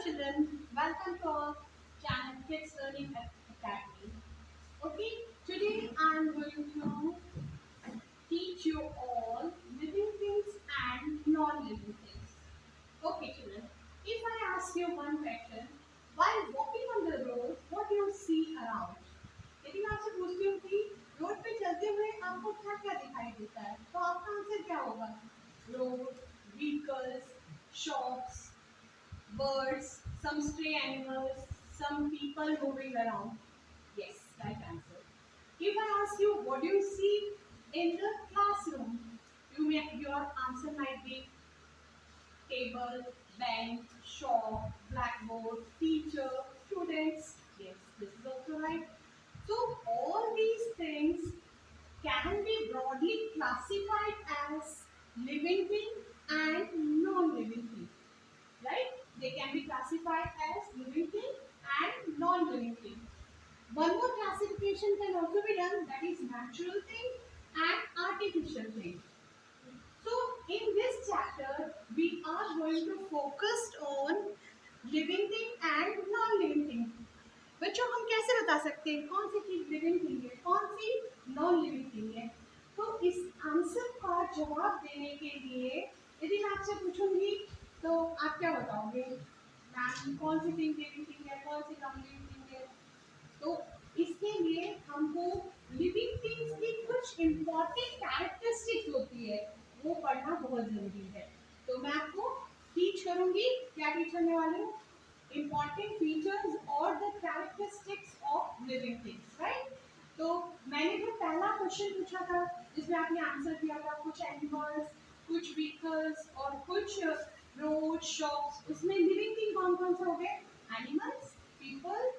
children, welcome to our channel Kids Learning Academy. Okay, today I am going to teach you all living things and non-living things. Okay children, if I ask you one question, while walking on the road, what do you see around? लेकिन आपसे पूछती हूँ कि road पे चलते हुए आपको क्या क्या दिखाई देता है, तो आपका आंसर क्या होगा? Road, vehicles, shops, birds, some stray animals, some people moving around. Yes, right answer. If I ask you what do you see in the classroom, your answer might be table, bench, shop, blackboard, teacher, students. Yes, this is also right. So all these things can be broadly classified as living thing and non-living thing. Right? They can be classified as living thing and non-living thing. One more classification can also be done, that is natural thing and artificial thing. So in this chapter we are going to focus on living thing and non-living thing. बच्चों हम कैसे बता सकते हैं कौन सी चीज living thing है कौन सी नॉन लिविंग थिंग है? तो इस आंसर का जवाब देने के लिए यदि मैं आपसे पूछूंगी तो आप क्या बताओगे? मैम कौन सी थिंग लिविंग थिंग है कौन सी नॉन लिविंग थिंग है? तो इसके लिए हमको लिविंग थिंग्स की कुछ इम्पोर्टेंट कैरेक्टरिस्टिक्स होती है वो पढ़ना बहुत जरूरी है। तो मैं आपको टीच करूंगी, क्या टीच करने वाली हूँ? इम्पॉर्टेंट फीचर्स और the characteristics of living things, right? तो मैंने जो पहला क्वेश्चन पूछा था जिसमें आपने आंसर दिया था कुछ एनिमल्स, कुछ व्हीकल्स और कुछ रोड शॉप्स, उसमें लिविंग थिंग कौन कौन से हो गए? Animals, people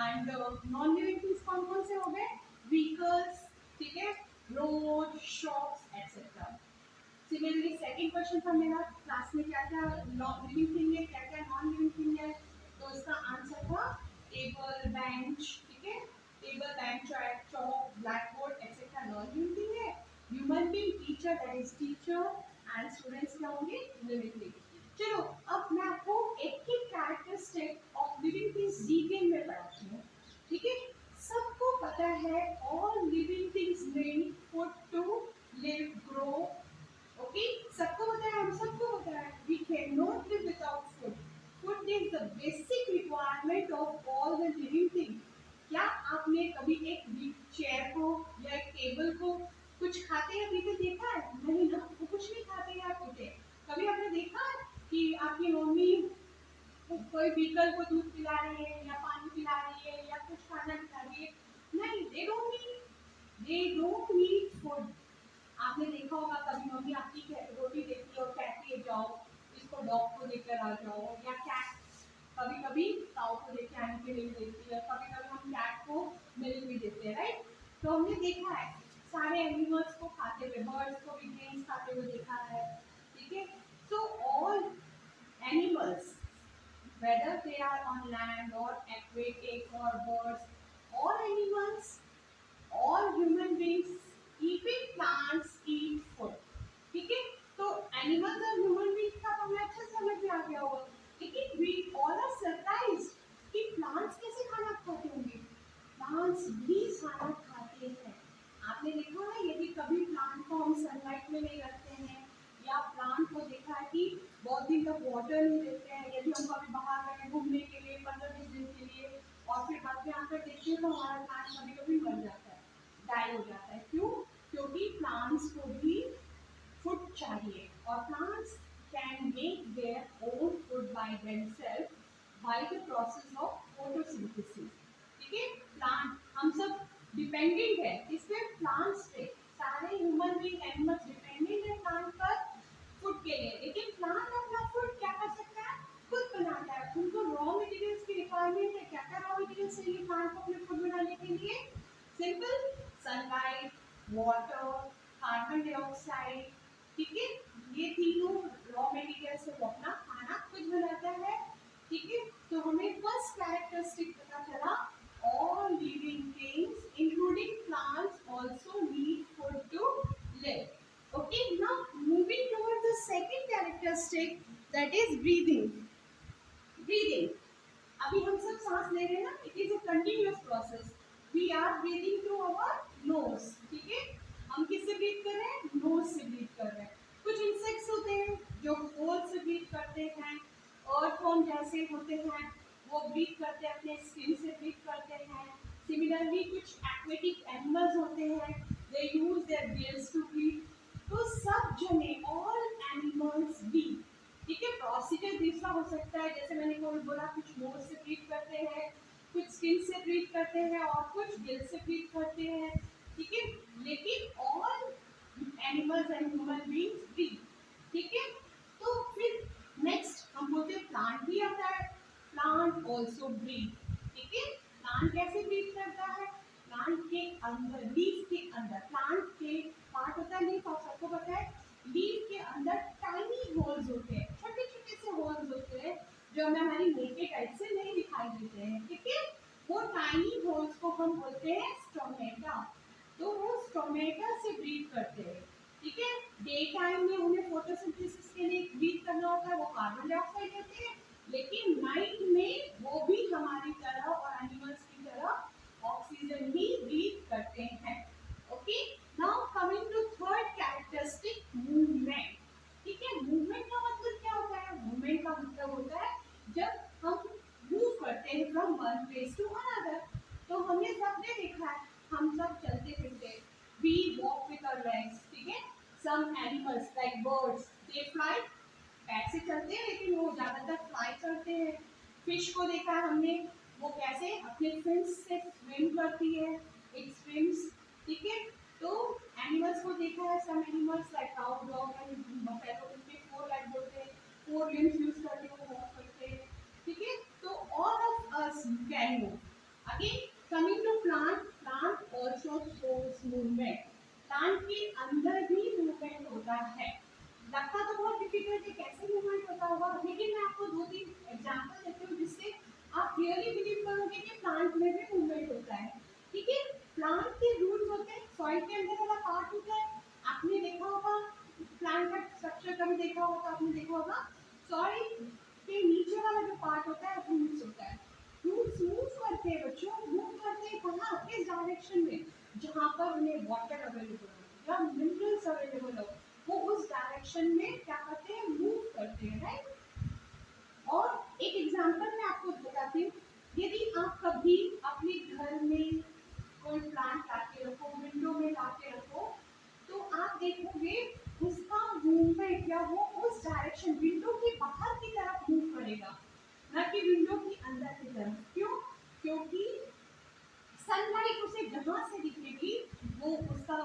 and non living things कौन कौन से हो गए? व्हीकल्स, ठीक है, road shops etcetera. Similarly second question था मेरा क्लास में क्या क्या लिविंग थिंग है क्या क्या नॉन लिविंग थिंग है, तो इसका आंसर था टेबल बेंच, ठीक है, table bench chalk black board etcetera non living thing है। Human being teacher that is teacher and students क्या होंगे? Living thing. चलो अब मैं आपको एक एक characteristic of living things detail में पढ़ाती हूँ, ठीक है? सबको पता है all living things need food to live grow. Okay, सबको पता है, हम सबको पता है we can not live without food. Food is the basic requirement of all the living thing. क्या आपने कभी एक चेयर को या एक टेबल को कुछ खाते या पीते देखा है? नहीं ना, वो कुछ नहीं खाते या पीते। कभी आपने देखा है कि आपकी मम्मी कोई व्हीकल को दूध पिला रही है या पानी पिला रही है या कुछ खाना खिला रही है? नहीं, दे डोंट नीड फूड। आपने देखा होगा कभी मम्मी आपकी रोटी देती है और कहती है जाओ इसको डॉग को लेकर आ जाओ, या कैट कभी कभी काऊ को लेकर आने के लिए देती है, कभी कभी हम कैट को मिल्क भी देते हैं, राइट? तो हमने देखा है सारे एनिमल्स को खाते हुए, बर्ड्स को भी ग्रेन्स खाते हुए देखा है, ठीक है? So all animals whether they are on land or aquatic or birds, all animals, all human beings, even plants eat food, ठीक है? तो एनिमल्स और ह्यूमन बीइंग्स का तो हमें अच्छे से समझ में आ गया होगा, लेकिन वी ऑल आर सरप्राइज्ड कि प्लांट्स कैसे खाना खाते होंगे। प्लांट्स भी खाना खाते हैं। आपने देखा है यदि कभी प्लांट को हम सनलाइट में नहीं रखते हैं या प्लांट को देखा है कि बहुत दिन तक वाटर नहीं देते हैं, यदि हम कभी बाहर गए घूमने के लिए 15-20 दिन के लिए और फिर बाद में आकर देखते हैं तो हमारा प्लांट कभी कभी मर जाता है, डाई हो जाता है। क्यों? क्योंकि प्लांट्स को भी फूड चाहिए और plants can make their own food by themselves by the process of photosynthesis, ठीक है? प्लांट हम सब डिपेंडेंट है इस पे, प्लांट्स पे, सारे ह्यूमन बीइंग एनिमल्स डिपेंडेंट है प्लांट पर फूड के लिए, लेकिन प्लांट अपना फूड क्या कर सकता है? खुद बनाता है। उनको रॉ मटेरियल्स की रिक्वायरमेंट है, क्या क्या रॉ मटेरियल्स चाहिए प्लांट को अपने फूड बनाने के लिए? Simple, sunlight, water, carbon dioxide, ठीक है? ये तीनों रॉ मटेरियल से वो अपना खाना खुद बनाता है, ठीक है? तो हमें फर्स्ट कैरेक्टरिस्टिक पता चला all living things including plants also need food to live. Okay, now moving towards the second characteristic, that is breathing. Breathing, अभी हम सब सांस ले रहे हैं ना, it is a continuous process. We are breathing through our nose, ठीक है। हम किससे ब्रीथ कर रहे हैं? नोज से ब्रीथ कर रहे हैं। कुछ इंसेक्ट्स होते हैं जो होल से ब्रीथ करते हैं, अर्थवॉर्म जैसे होते हैं वो ब्रीथ करते हैं, अपने स्किन से ब्रीथ करते हैं। सिमिलरली कुछ एक्वेटिक एनिमल्स होते हैं, they use their gills to breathe. तो सब जने, ऑल एनिमल्स ब्रीथ, ठीक है। प्रोसीजर दूसरा हो सकता है, जैसे मैंने को बोला कुछ नोज से ब्रीथ करते हैं, कुछ स्किन से ब्रीथ करते हैं और कुछ गिल से ब्रीथ करते हैं, ठीक है। लेकिन all animals and human beings breathe, ठीक है। तो फिर नेक्स्ट हम बोलते हैं प्लांट भी आता है, प्लांट ऑल्सो ब्रीथ, ठीक है। प्लांट कैसे ब्रीथ करता है? प्लांट के अंदर, लीफ के अंदर, प्लांट के पार्ट होता है लीफ, आप सबको पता है। लीफ के अंदर टाइनी होल्स होते हैं, छोटे छोटे से होल्स होते हैं जो हमें हमारी नेकेड आई से नहीं दिखाई देते हैं, ठीक है। वो टाइनी होल्स को हम बोलते हैं स्टोमेटा। तो वो स्टोमेटा से ब्रीथ करते हैं, ठीक है। डे टाइम में उन्हें फोटोसिंथेसिस के लिए ब्रीथ करना होता है, वो कार्बन डाइऑक्साइड लेते हैं, लेकिन नाइट में वो भी हमारी तरह और एनिमल्स की तरह ऑक्सीजन ही ब्रीथ करते हैं। Okay, now coming to third characteristic, movement, ठीक है। मूवमेंट का मतलब क्या होता है? मूवमेंट का मतलब होता है जब हम मूव करते हैं from one place to another. तो हमने सबने देखा है, हम सब चलते फिरते, we walk with our legs, ठीक है। Some animals like birds, they fly, पैर से चलते हैं लेकिन वो ज्यादातर फ्लाई करते हैं। फिश को देखा है हमने, वो कैसे अपने फिन्स से स्विम करती है, इट स्विम्स, ठीक है। तो एनिमल्स को देखा है, some animals like cow, dog and buffalo, उनके फोर लेग बोलते हैं, फोर लिम्स यूज करके वो वॉक करते हैं, ठीक है। तो all of us can move. Again coming to plant, plant also shows movement, plant के अंदर भी मूवमेंट होता है। लगता तो बहुत डिफिकल्ट है कैसे मूवमेंट होता होगा, लेकिन मैं आपको दो तीन एग्जांपल देती हूँ जिससे आप रियली बिलीव करोगे कि प्लांट में भी मूवमेंट होता है, ठीक है। प्लांट के रूट्स होते हैं, सॉइल के अंदर वाला पार्ट होता है, आपने देखा होगा प्लांट का स्ट्रक्चर, कभी देखा होगा तो आपने देखा होगा सॉइल के नीचे वाला जो पार्ट होता है रूट्स होता है। रूट्स मूव करते हैं बच्चों, मूव करते हैं कहाँ? किस डायरेक्शन में? जहाँ पर उन्हें वाटर अवेलेबल हो या मिनरल्स अवेलेबल हो, वो उस डायरेक्शन में क्या करते हैं? मूव करते हैं, राइट। और एक एग्जांपल मैं आपको बताती हूँ, यदि आप कभी अपने घर में कोई प्लांट लाके रखो, विंडो में लाके रखो, तो आप देखोगे उसका मूवमेंट या वो उस डायरेक्शन विंडो के बाहर की तरफ मूव करेगा, न कि विंडो के अंदर की तरफ। क्यों? क्योंकि सनलाइट उसे जहां से दिखेगी वो उसका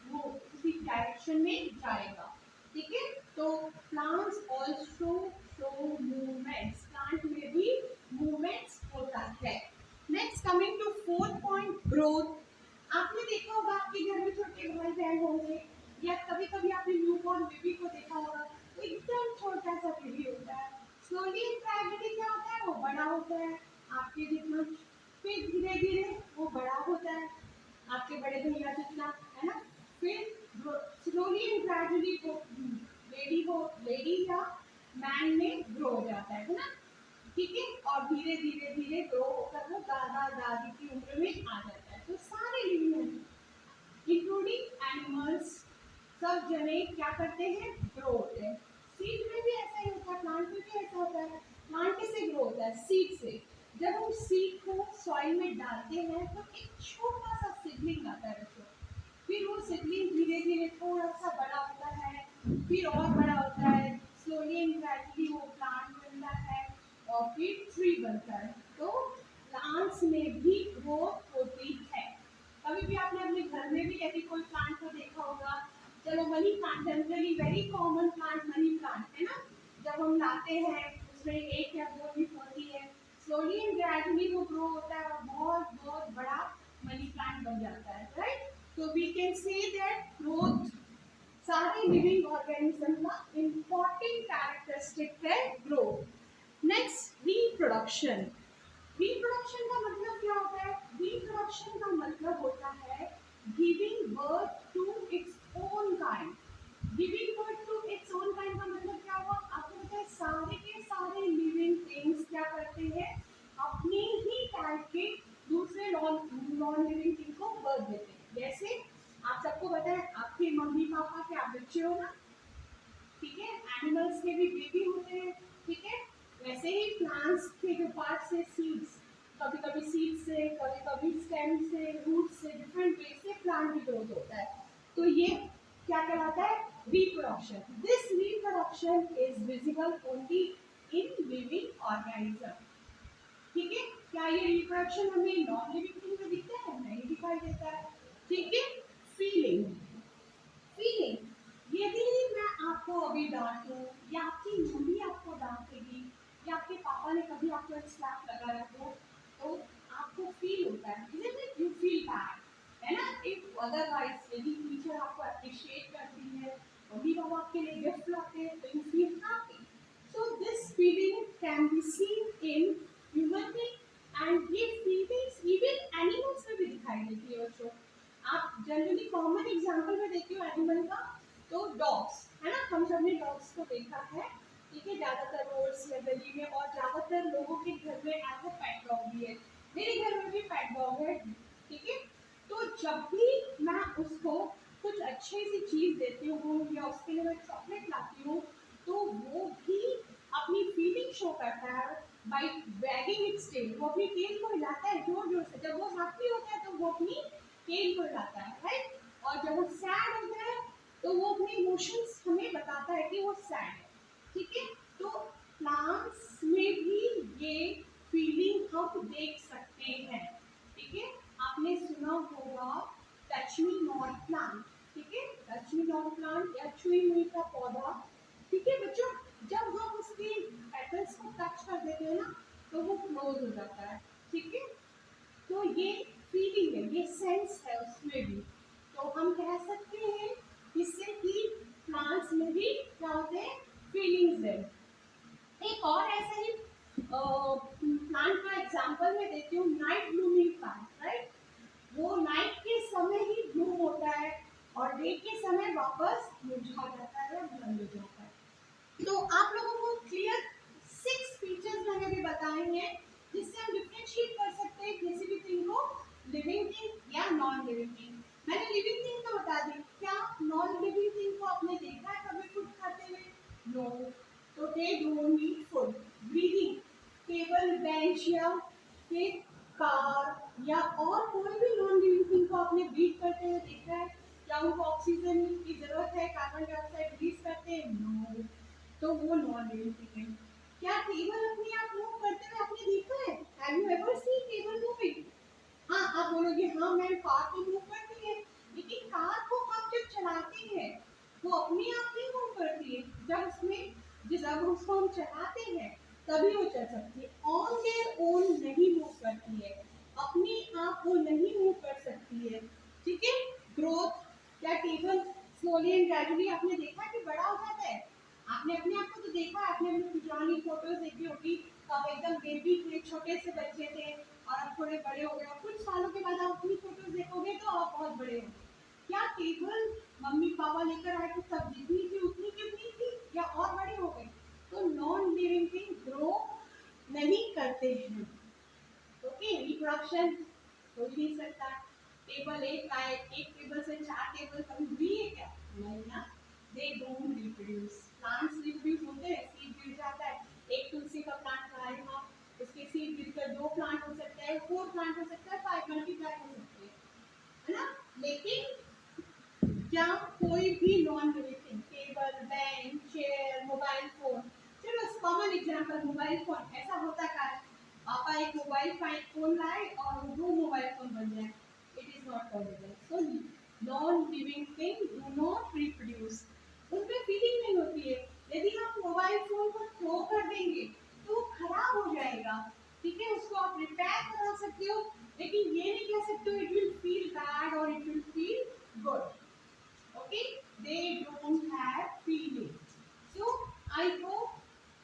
वो उसी डायरेक्शन में जाएगा, ठीक है। तो plants also show movements, plant में भी मूवमेंट्स होता है। Next coming to fourth point, growth. आपने देखा होगा आपके घर में छोटे भाई बहन होंगे, या कभी कभी आपने न्यूबॉर्न बेबी को देखा होगा, तो एकदम छोटा सा बेबी होता है, स्लोली एंड ग्रेजुअली क्या होता है? वो बड़ा होता है आपके जितना, फिर धीरे धीरे वो बड़ा होता है आपके बड़े भैया जितना, है ना। फिर स्लोली एंड ग्रेजुअली वो लेडी या मैन में ग्रो हो जाता है ना, ठीक है। और धीरे धीरे धीरे ग्रो होकर वो दादा दादी की उम्र में आ जाता है। तो सारे लिविंग इंक्लूडिंग एनिमल्स, सब जने क्या करते हैं? ग्रो होते हैं। सीड में भी ऐसा ही होता है, प्लांट में भी ऐसा होता है। प्लांट कैसे ग्रो होता है? सीड से। जब हम सीड को सॉइल में डालते हैं तो एक छोटा सा सिडलिंग आता है बच्चों, फिर वो सिडलिंग धीरे धीरे थोड़ा सा बड़ा होता है, फिर और बड़ा होता है, स्लोली एंड ग्रेजुअली वो प्लांट बनता है और फिर ट्री बनता है। तो प्लांट्स में भी ग्रोथ होती है। कभी भी आपने अपने घर में भी यदि कोई प्लांट को देखा होगा, चलो money plant, generally very common plant money plant है ना, जब हम लाते हैं उसमें एक या दो लीफ होती है, स्लोली एंड ग्रेजुअली वो ग्रो होता है और बहुत बहुत बड़ा मनी प्लांट बन जाता है, राइट। तो we can say that growth सारे लिविंग ऑर्गेनिज्म का इम्पॉर्टेंट कैरेक्टरिस्टिक है, ग्रोथ। Next, reproduction. रिप्रोडक्शन का मतलब क्या होता है? रिप्रोडक्शन का मतलब होता है giving birth to its own kind. Giving birth to its own kind का मतलब क्या हुआ? आपको पता है सारे के सारे लिविंग थिंग्स क्या आपके मम्मी पापा के आप बच्चे हो ना, ठीक है, एनिमल्स के भी बेबी होते हैं, ठीक है, वैसे ही प्लांट्स के जो पार्ट्स है सीड्स, कभी कभी सीड से, कभी कभी स्टेम से, रूट से, डिफरेंट वे से प्लांट ग्रोथ होता है। तो ये क्या कहलाता है, reproduction. This reproduction is visible only in living organism, ठीक है। क्या ये रिप्रोडक्शन हमें नॉन लिविंग थिंग में दिखता है, नहीं दिखाई देता है, ठीक है। फीलिंग, फीलिंग, यदि मैं आपको अभी डांटूं या आपकी मम्मी आपको डांटेगी या आपके पापा ने कभी आपको एक स्लैप लगा रखो, तो आपको फील होता है, isn't it? You feel bad, है ना। इफ अदरवाइज यदि टीचर आपको अप्रिशिएट करती है, मम्मी पापा आपके लिए गिफ्ट लाते हैं, तो you feel happy. So this feeling can be seen in human being and ये feelings even animals में भी दिखाई देती है बच्चों। आप जनरली कॉमन एग्जांपल में देखते हो एनिमल का, तो डॉग्स, है ना, हम सब ने डॉग्स को देखा है, ठीक है, ज्यादातर रोड्स या गली में, और ज्यादातर लोगों के घर में एज अ पेट डॉग भी है, मेरे घर में भी पेट डॉग है, ठीक है। तो जब भी मैं उसको कुछ अच्छी सी चीज देती हूँ या उसके लिए मैं चॉकलेट लाती हूँ, तो वो भी अपनी फीलिंग शो करता है बाई वैगिंग इट्स टेल। वो अपनी टेल को हिलाता है जोर जोर से, जब वो हैप्पी होता है तो वो अपनी टेल को हिलाता है, राइट। और जब वो सैड होता है तो वो अपने इमोशंस हमें बताता है कि वो सैड है, ठीक है। तो प्लांट्स में भी ये फीलिंग हम देख सकते हैं, ठीक है। आपने सुना होगा टच मी नॉट प्लांट, ठीक है, टच मी नॉट प्लांट या छुई मुई का पौधा, ठीक है बच्चों। जब हम उसके पेटल्स को टच कर देते हैं ना, तो वो क्लोज हो जाता है, ठीक है। तो ये फीलिंग है, ये सेंस है उसमें भी। तो हम कह सकते हैं इससे कि प्लांट्स में भी क्या होते हैं, फीलिंग्स है। एक और ऐसा ही प्लांट का एग्जांपल मैं देती हूँ, नाइट ब्लूमिंग प्लांट, राइट। वो नाइट के समय ही ब्लूम होता है और डे के समय वापस मुरझा जाता है या बंद हो जाता है। तो आप लोगों को क्लियर 6 फीचर्स मैंने भी बताए हैं जिससे हम डिफरेंशिएट कर सकते हैं किसी भी थिंग को, लिविंग थिंग या नॉन लिविंग थिंग। मैंने लिविंग थिंग तो बता दी, क्या नॉन लिविंग थिंग को आपने देखा है कभी फूड खाते हुए, नो। तो they don't need food, breathing, table bench या फिर कार या और कोई भी नॉन लिविंग थिंग को आपने ब्रीथ करते हुए देखा है, क्या उनको ऑक्सीजन की जरूरत है, कार्बन डाइऑक्साइड रिलीज करते हैं, नो। तो वो नॉन लिविंग थिंग है। क्या टेबल अपने आप मूव करते हुए आपने देखा है, have you ever seen table moving? हाँ, आप बोलोगे हाँ मैम कार तो मूव करती है, लेकिन कार को हम जब चलाते हैं वो अपने आप नहीं मूव करती है, जब उसको हम चलाते हैं तभी वो चल सकती है, ऑन देयर ओन नहीं मूव करती है, अपने आप वो नहीं मूव कर सकती है, ठीक है। ग्रोथ, क्या टेबल स्लोली एंड ग्रेजुअली आपने देखा कि बड़ा हो जाता है, आपने अपने आप को तो देखा, आपने अपनी पुरानी फोटोज देखी होगी, आप एकदम बेबी थे, छोटे से बच्चे थे और अब थोड़े बड़े हो गए, और कुछ सालों के बाद आप अपनी फोटोज देखोगे तो आप बहुत बड़े हो गए। क्या टेबल मम्मी पापा लेकर आए थे तब जितनी थी उतनी कितनी थी या और बड़ी हो गई? तो नॉन लिविंग थिंग ग्रो नहीं करते हैं, ओके। रिप्रोडक्शन हो ही नहीं सकता। टेबल एक का एक टेबल से 4 टेबल कभी हुई है क्या, नहीं ना। They don't reproduce, plants reproduce होते हैं, सीड गिर जाता है, एक तुलसी का प्लांट आएगा, उसके सीड गिरकर 2 प्लांट हो सकता है, 4 प्लांट हो सकता है, 5 मल्टीप्लाई हो सकते हैं, है ना। लेकिन क्या कोई भी non living, table bench chair mobile phone, चलो कॉमन एग्जांपल मोबाइल फोन, ऐसा होता क्या है, पापा एक मोबाइल फोन लाए और वो 2 मोबाइल फोन बन जाए, it is not possible. So non living thing do not reproduce, उनमें फीलिंग नहीं होती है। यदि आप मोबाइल फोन को थ्रो कर देंगे तो वो खराब हो जाएगा, ठीक है, उसको आप रिपेयर करा सकते हो, लेकिन ये नहीं कह सकते हो इट विल फील बैड और it will feel good, okay, they don't have feeling. So I hope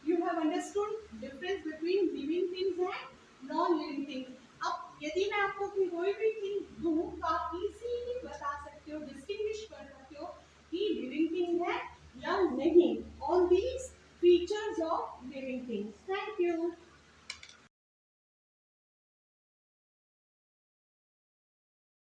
you have understood difference between living things and non living things। अब यदि मैं आपको कोई भी थिंग दूं तो आप इजीली बता सकते हो, डिस्टिंग्विश कर सकते हो कि लिविंग थिंग है या नहीं, on these features of living things.